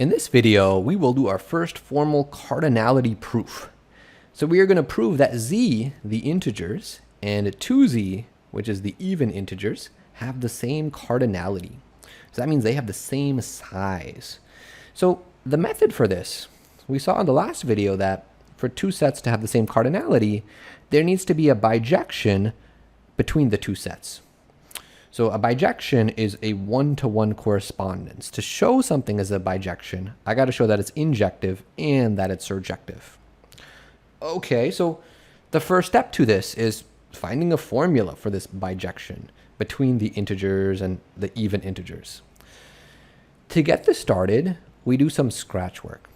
In this video, we will do our first formal cardinality proof. So we are going to prove that z, the integers, and 2z, which is the even integers, have the same cardinality. So that means they have the same size. So the method for this, we saw in the last video that for two sets to have the same cardinality, there needs to be a bijection between the two sets. So a bijection is a one-to-one correspondence. To show something as a bijection, I got to show that it's injective and that it's surjective. Okay, so the first step to this is finding a formula for this bijection between the integers and the even integers. To get this started, we do some scratch work.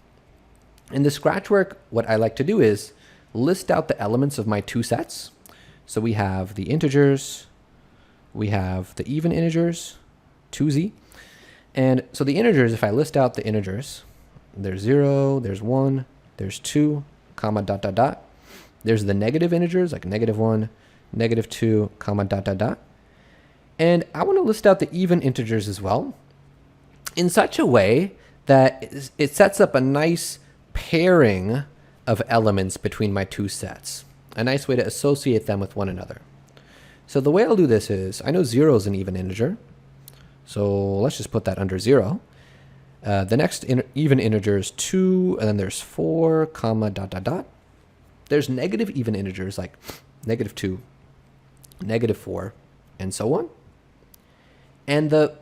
In the scratch work, what I like to do is list out the elements of my two sets. So we have the integers, we have the even integers, 2z. And so the integers, if I list out the integers, there's 0, there's 1, there's 2, comma, dot, dot, dot. There's the negative integers, like -1, -2, comma, dot, dot, dot. And I want to list out the even integers as well in such a way that it sets up a nice pairing of elements between my two sets, a nice way to associate them with one another. So the way I'll do this is, I know 0 is an even integer, so let's just put that under 0. The next even integer is 2, and then there's 4, comma, dot, dot, dot. There's negative even integers like -2, -4, and so on. And the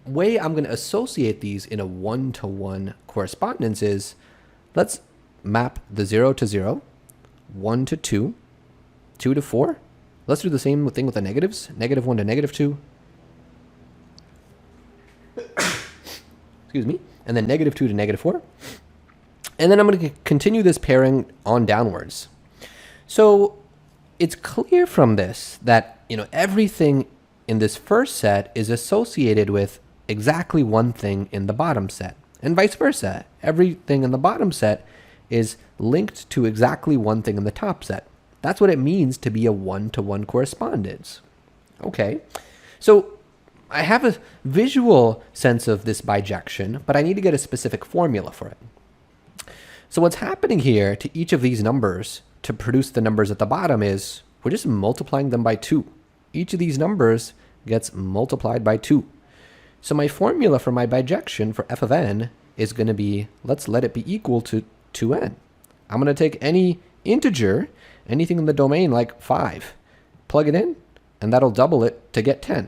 way I'm going to associate these in a one-to-one correspondence is, let's map the 0 to 0, 1 to 2, 2 to 4. Let's do the same thing with the negatives. -1 to -2. Excuse me. And then -2 to -4. And then I'm going to continue this pairing on downwards. So it's clear from this that, everything in this first set is associated with exactly one thing in the bottom set, and vice versa. Everything in the bottom set is linked to exactly one thing in the top set. That's what it means to be a one-to-one correspondence. Okay, so I have a visual sense of this bijection, but I need to get a specific formula for it. So what's happening here to each of these numbers to produce the numbers at the bottom is we're just multiplying them by 2. Each of these numbers gets multiplied by 2. So my formula for my bijection for f of n is going to be, let's let it be equal to 2n. I'm going to take any integer, anything in the domain like 5, plug it in, and that'll double it to get 10.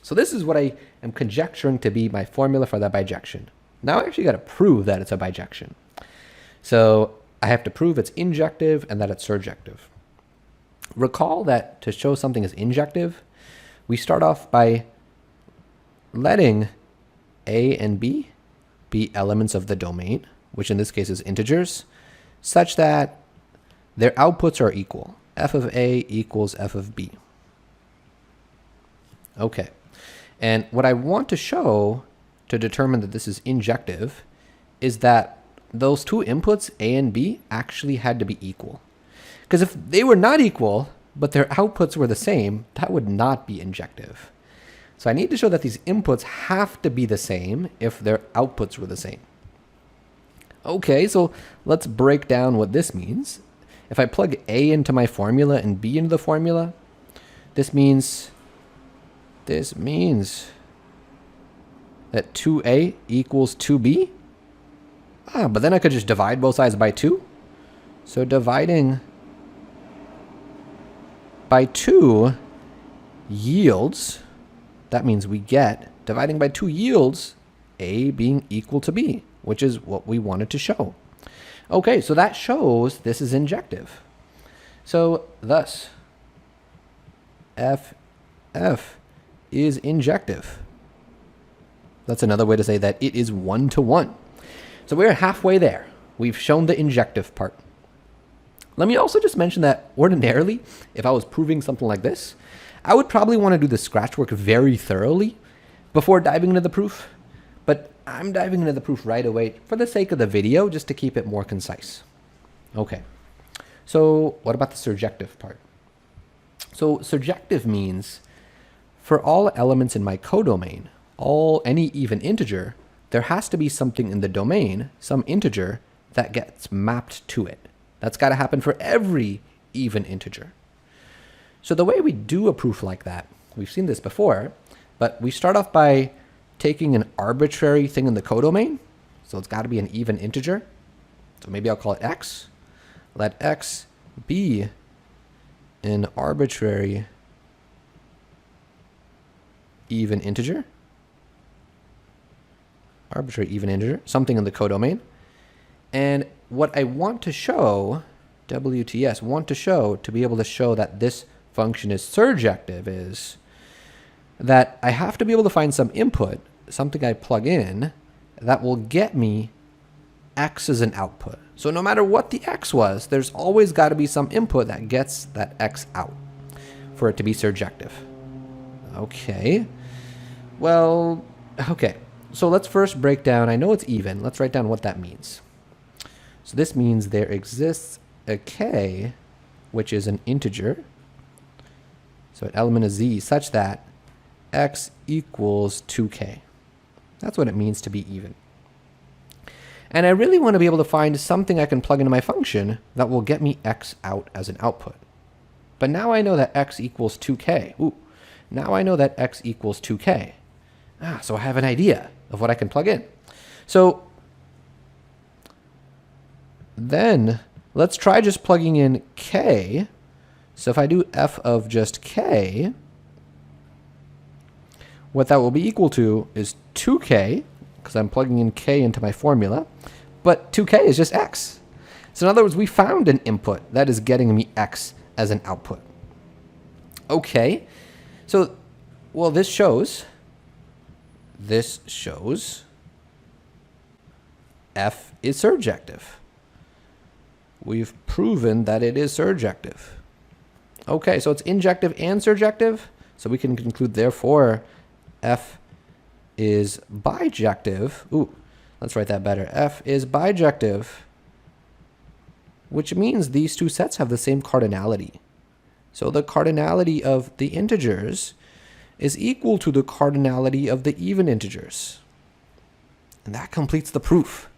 So this is what I am conjecturing to be my formula for that bijection. Now I actually got to prove that it's a bijection. So I have to prove it's injective and that it's surjective. Recall that to show something is injective, we start off by letting a and b be elements of the domain, which in this case is integers, such that their outputs are equal. F of a equals f of b. Okay. And what I want to show to determine that this is injective is that those two inputs, a and b, actually had to be equal. Because if they were not equal, but their outputs were the same, that would not be injective. So I need to show that these inputs have to be the same if their outputs were the same. Okay, so let's break down what this means. If I plug a into my formula and b into the formula, this means that 2a equals 2b. But then I could just divide both sides by 2. So dividing by 2 yields, that means we get, dividing by 2 yields a being equal to b, which is what we wanted to show. Okay, so that shows this is injective. So thus, f is injective. That's another way to say that it is one-to-one. So we're halfway there. We've shown the injective part. Let me also just mention that ordinarily, if I was proving something like this, I would probably want to do the scratch work very thoroughly before diving into the proof. But I'm diving into the proof right away for the sake of the video, just to keep it more concise. Okay, so what about the surjective part? So surjective means for all elements in my codomain, any even integer, there has to be something in the domain, some integer, that gets mapped to it. That's got to happen for every even integer. So the way we do a proof like that, we've seen this before, but we start off by taking an arbitrary thing in the codomain. So it's got to be an even integer. So maybe I'll call it x. Let x be an arbitrary even integer. Arbitrary even integer, something in the codomain. And what I want to show, WTS, to be able to show that this function is surjective is that I have to be able to find some input, something I plug in, that will get me x as an output. So no matter what the x was, there's always got to be some input that gets that x out for it to be surjective. Okay. Well, okay. So let's first break down, I know it's even, let's write down what that means. So this means there exists a k, which is an integer, so an element of z, such that x equals 2k. That's what it means to be even. And I really want to be able to find something I can plug into my function that will get me x out as an output. But now I know that x equals 2k. Ooh, now I know that x equals 2k. So I have an idea of what I can plug in. So then let's try just plugging in k. So if I do f of just k, what that will be equal to is 2k, because I'm plugging in k into my formula, but 2k is just x. So in other words, we found an input that is getting me x as an output. Okay, so, well, this shows f is surjective. We've proven that it is surjective. Okay, so it's injective and surjective, so we can conclude, therefore, f is bijective. Ooh, let's write that better. F is bijective, which means these two sets have the same cardinality. So the cardinality of the integers is equal to the cardinality of the even integers. And that completes the proof.